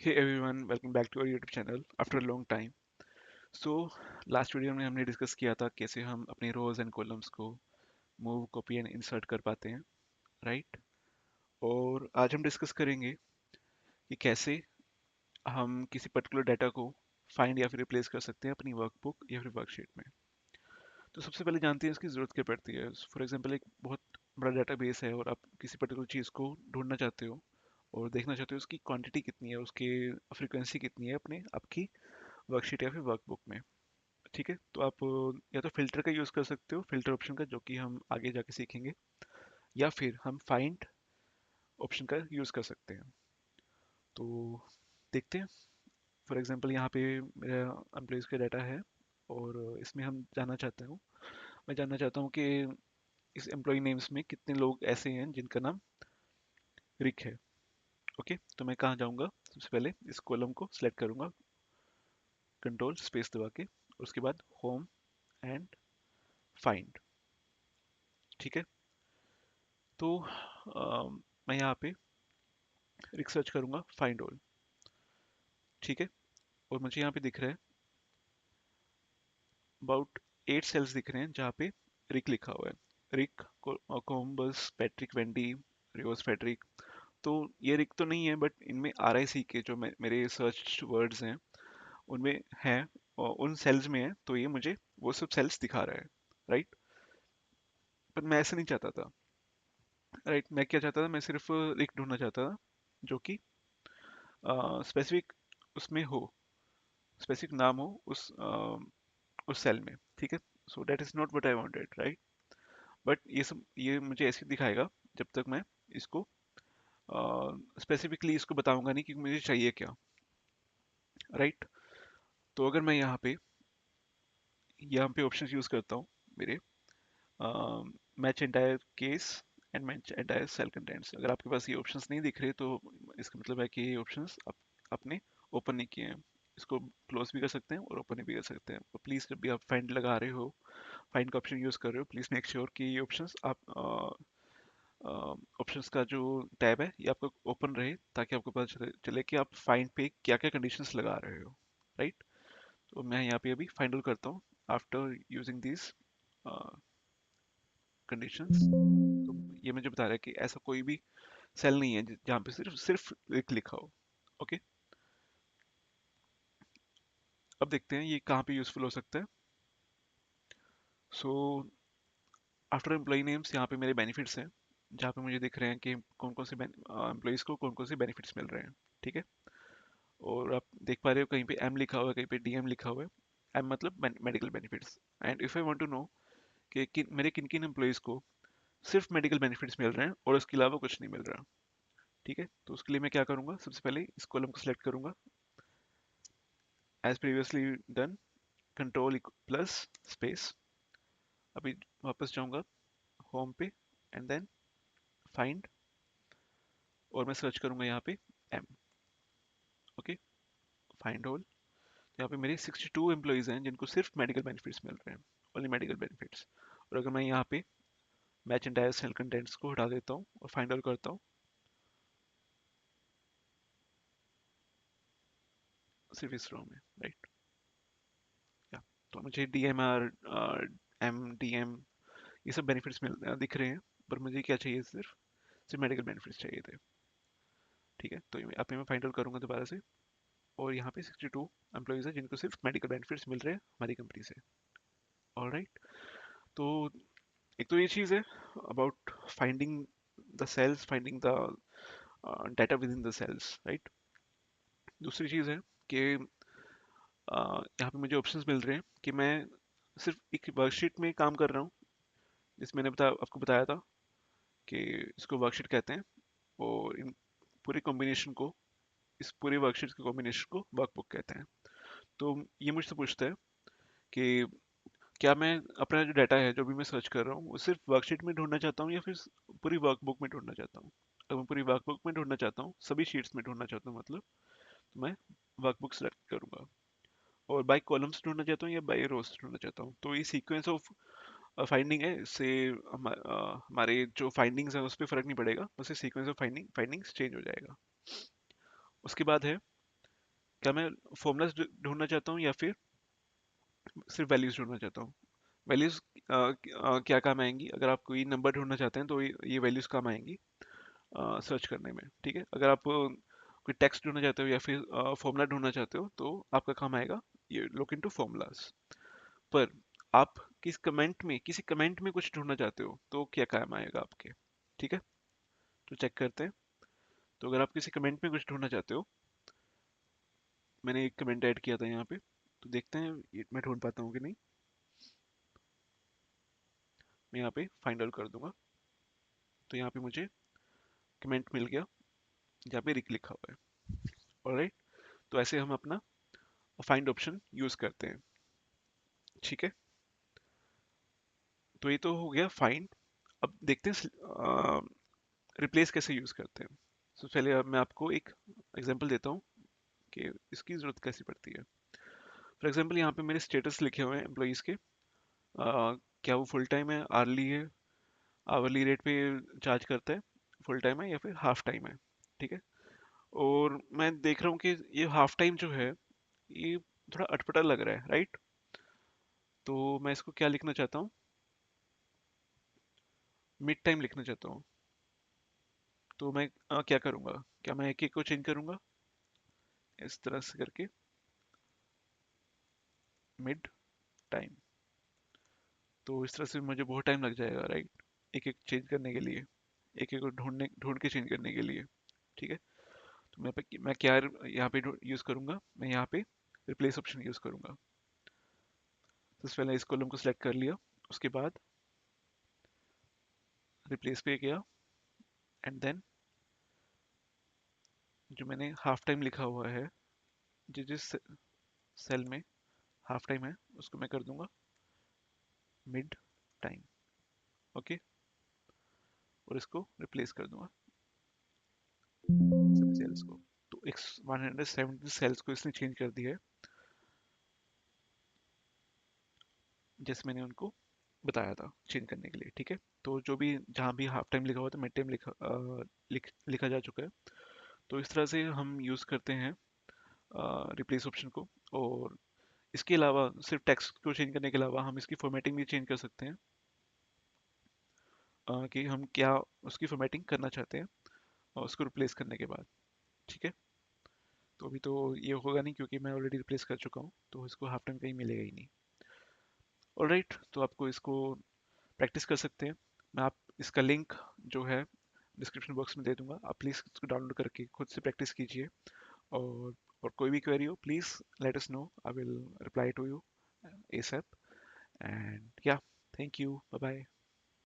Hey everyone, welcome back to our YouTube channel after a long time. So last video में हमने discuss किया था कैसे हम अपने रोज एंड कॉलम्स को मूव कॉपी एंड इंसर्ट कर पाते हैं, राइट? और आज हम डिस्कस करेंगे कि कैसे हम किसी पर्टिकुलर डाटा को फाइंड या फिर रिप्लेस कर सकते हैं अपनी वर्कबुक या फिर वर्कशीट में। तो सबसे पहले जानते हैं इसकी ज़रूरत क्या पड़ती है। फॉर एग्जांपल एक बहुत बड़ा डाटाबेस है और आप किसी पर्टिकुलर चीज़ को ढूंढना चाहते हो और देखना चाहते हो उसकी क्वांटिटी कितनी है, उसकी फ्रीक्वेंसी कितनी है अपने आपकी वर्कशीट या फिर वर्कबुक में। ठीक है, तो आप या तो फिल्टर का यूज़ कर सकते हो, फिल्टर ऑप्शन का, जो कि हम आगे जाके सीखेंगे, या फिर हम फाइंड ऑप्शन का यूज़ कर सकते हैं। तो देखते हैं। फॉर एग्जांपल यहाँ पे मेरा एम्प्लॉयज़ का डाटा है और इसमें हम जानना चाहते हूँ मैं जानना चाहता हूँ कि इस एम्प्लॉय नेम्स में कितने लोग ऐसे हैं जिनका नाम रिक है। ओके, तो मैं कहाँ जाऊँगा? सबसे पहले इस कॉलम को सिलेक्ट करूँगा, कंट्रोल स्पेस दबा के, और उसके बाद होम एंड फाइंड। ठीक है, तो मैं यहाँ पे रिसर्च करूंगा फाइंड ऑल। ठीक है, और मुझे यहाँ पे दिख रहा है अबाउट 8 सेल्स दिख रहे हैं जहाँ पे रिक लिखा हुआ है। Rick, Columbus, Patrick, Wendy, Rios, Frederick. तो ये रिक तो नहीं है, बट इनमें RIC के जो मेरे सर्च वर्ड्स हैं उनमें हैं, और उन सेल्स में है, तो ये मुझे वो सब सेल्स दिखा रहा है, राइट? पर मैं ऐसा नहीं चाहता था, राइट? मैं क्या चाहता था, मैं सिर्फ रिक ढूंढना चाहता था जो कि स्पेसिफिक उसमें हो, स्पेसिफिक नाम हो उस सेल में। ठीक है, so that is not what I wanted, right? But ये मुझे ऐसे दिखाएगा जब तक मैं इसको स्पेसिफिकली इसको बताऊंगा नहीं कि मुझे चाहिए क्या, राइट? तो अगर मैं यहाँ पे ऑप्शंस यूज करता हूँ मेरे, match entire case and match entire cell contents, अगर आपके पास ये ऑप्शंस नहीं दिख रहे तो इसका मतलब है कि ये ऑप्शंस आपने ओपन नहीं किए हैं। इसको क्लोज भी कर सकते हैं और ओपन भी कर सकते हैं। तो प्लीज़ जब भी आप फाइंड लगा रहे हो, फाइंड का ऑप्शन यूज़ कर रहे हो, प्लीज़ मेक श्योर कि ये ऑप्शंस आप ऑप्शंस का जो टैब है ये आपका ओपन रहे, ताकि आपको पता चले कि आप फाइंड पे क्या क्या कंडीशंस लगा रहे हो, राइट? तो मैं यहाँ पे अभी फाइंड आउट करता हूँ आफ्टर यूजिंग दिस कंडीशंस। तो ये मुझे बता रहा है कि ऐसा कोई भी सेल नहीं है जहाँ पे सिर्फ सिर्फ एक लिखा हो। ओके, अब देखते हैं ये कहाँ पे यूजफुल हो सकता है। सो आफ्टर एम्प्लॉय नेम्स, यहाँ पे मेरे बेनिफिट्स हैं जहाँ पे मुझे दिख रहे हैं कि कौन कौन से एम्प्लॉयज़ को कौन कौन से बेनिफिट्स मिल रहे हैं। ठीक है, और आप देख पा रहे हो कहीं पे M लिखा हुआ है, कहीं पे DM लिखा हुआ है। M मतलब medical benefits. And if I want to know कि मेरे किन किन एम्प्लॉयज़ को सिर्फ मेडिकल बेनिफिट्स मिल रहे हैं और उसके अलावा कुछ नहीं मिल रहा। ठीक है, तो उसके लिए मैं क्या करूँगा, सबसे पहले इस कॉलम को सिलेक्ट करूँगा as previously done, control plus space. अभी वापस जाऊँगा होम पे एंड देन फाइंड, और मैं सर्च करूँगा यहाँ पे M। Okay, find all. यहाँ पे मेरे 62 एम्प्लॉयज़ हैं जिनको सिर्फ मेडिकल बेनिफिट्स मिल रहे हैं, ओनली मेडिकल बेनिफिट्स। और अगर मैं यहाँ पे मैच एंटायर सेल कंटेंट्स को हटा देता हूँ और फाइंड आउट करता हूँ सिर्फ इस रो में, राइट? या तो मुझे DMR, MDM, ये सब बेनिफिट्स दिख रहे हैं, पर मुझे क्या चाहिए, सिर्फ सिर्फ मेडिकल बेनिफिट्स चाहिए थे। ठीक है, तो यहाँ पे मैं फाइंड आउट करूँगा दोबारा से, और यहाँ पे 62 एम्प्लॉयज़ हैं जिनको सिर्फ मेडिकल बेनिफिट्स मिल रहे हैं हमारी कंपनी से। ऑल राइट, तो एक तो ये चीज़ है about finding the cells, finding the data within the cells, right? दूसरी चीज़ है कि यहाँ पे मुझे ऑप्शंस मिल रहे हैं कि मैं सिर्फ एक वर्कशीट में काम कर रहा हूँ, जिसमें मैंने आपको बताया था कि इसको वर्कशीट कहते हैं, और इन पूरे कॉम्बिनेशन को, इस पूरे वर्कशीट के कॉम्बिनेशन को वर्कबुक कहते हैं। तो ये मुझसे पूछता है कि क्या मैं अपना जो डाटा है, जो भी मैं सर्च कर रहा हूँ, वो सिर्फ वर्कशीट में ढूंढना चाहता हूँ या फिर पूरी वर्कबुक में ढूंढना चाहता हूँ। अगर मैं पूरी वर्कबुक में ढूंढना चाहता हूँ, सभी शीट्स में ढूंढना चाहता हूँ मतलब, तो मैं वर्कबुक सेलेक्ट करूंगा। और बाय कॉलम्स ढूंढना चाहता हूँ या बाय रोज ढूंढना चाहता हूँ, तो ये सीक्वेंस ऑफ फाइंडिंग है, इससे हमारे जो फाइंडिंग्स हैं उस पर फर्क नहीं पड़ेगा, उससे सीक्वेंस ऑफ फाइंडिंग्स चेंज हो जाएगा। उसके बाद है क्या मैं फॉर्मूलाज ढूंढना चाहता हूँ या फिर सिर्फ वैल्यूज ढूंढना चाहता हूँ? वैल्यूज क्या काम आएंगी? अगर आप कोई नंबर ढूंढना चाहते हैं तो ये वैल्यूज काम आएंगी सर्च करने में, ठीक है। अगर आप कोई टेक्स्ट ढूंढना चाहते हो या फिर फॉर्मूला ढूंढना चाहते हो तो आपका काम आएगा ये लुक इनटू फॉर्मूलाज। पर आप किसी कमेंट में कुछ ढूंढना चाहते हो तो क्या काम आएगा आपके? ठीक है, तो चेक करते हैं। तो अगर आप किसी कमेंट में कुछ ढूंढना चाहते हो, मैंने एक कमेंट ऐड किया था यहाँ पे, तो देखते हैं मैं ढूंढ पाता हूँ कि नहीं। मैं यहाँ पे फाइंड आउट कर दूंगा, तो यहाँ पे मुझे कमेंट मिल गया जहाँ पे रिक लिखा हुआ है। ऑलराइट, तो ऐसे हम अपना फाइंड ऑप्शन यूज करते हैं, ठीक है। तो ये तो हो गया फाइंड। अब देखते हैं रिप्लेस कैसे यूज करते हैं। तो पहले अब मैं आपको एक एग्जांपल देता हूँ कि इसकी जरूरत कैसी पड़ती है। फॉर एग्जांपल यहाँ पे मेरे स्टेटस लिखे हुए हैं एम्प्लॉइज के, क्या वो फुल टाइम है, आर्ली है, आवरली रेट पे चार्ज करता है, फुल टाइम है या फिर हाफ टाइम है, ठीक है। और मैं देख रहा हूँ कि ये हाफ टाइम जो है ये थोड़ा अटपटा लग रहा है, राइट। तो मैं इसको क्या लिखना चाहता हूँ, मिड टाइम लिखना चाहता हूँ। तो मैं क्या करूँगा, क्या मैं एक एक को चेंज करूँगा इस तरह से करके, मिड टाइम। तो इस तरह से मुझे बहुत टाइम लग जाएगा, राइट, एक एक चेंज करने के लिए, एक एक को ढूंढ के चेंज करने के लिए, ठीक है। तो मैं क्या यहाँ पे यूज़ करूँगा, मैं यहाँ पे रिप्लेस ऑप्शन यूज़ करूँगा। सबसे पहले इस कॉलम को सिलेक्ट कर लिया, उसके बाद रिप्लेस पे गया, एंड देन जो मैंने हाफ टाइम लिखा हुआ है, जिस सेल में हाफ टाइम है उसको मैं कर दूंगा मिड टाइम, ओके। और इसको रिप्लेस कर दूंगा सभी सेल्स को। तो 170 सेल्स को इसने चेंज कर दिया है, जैसे मैंने उनको बताया था चेंज करने के लिए, ठीक है। तो जो भी जहाँ भी हाफ टाइम लिखा हुआ था मिड टाइम लिखा जा चुका है। तो इस तरह से हम यूज़ करते हैं रिप्लेस ऑप्शन को। और इसके अलावा सिर्फ टेक्स्ट को चेंज करने के अलावा हम इसकी फॉर्मेटिंग भी चेंज कर सकते हैं, कि हम क्या उसकी फॉर्मेटिंग करना चाहते हैं और उसको रिप्लेस करने के बाद, ठीक है। तो अभी तो ये होगा नहीं क्योंकि मैं ऑलरेडी रिप्लेस कर चुका हूँ, तो इसको हाफ टाइम कहीं मिलेगा ही नहीं। ऑलराइट, तो आपको इसको प्रैक्टिस कर सकते हैं। मैं आप इसका लिंक जो है डिस्क्रिप्शन बॉक्स में दे दूंगा, आप प्लीज़ इसको डाउनलोड करके खुद से प्रैक्टिस कीजिए। और और कोई भी क्वेरी हो please let us know, I will reply to you ASAP। And yeah, thank you, bye bye.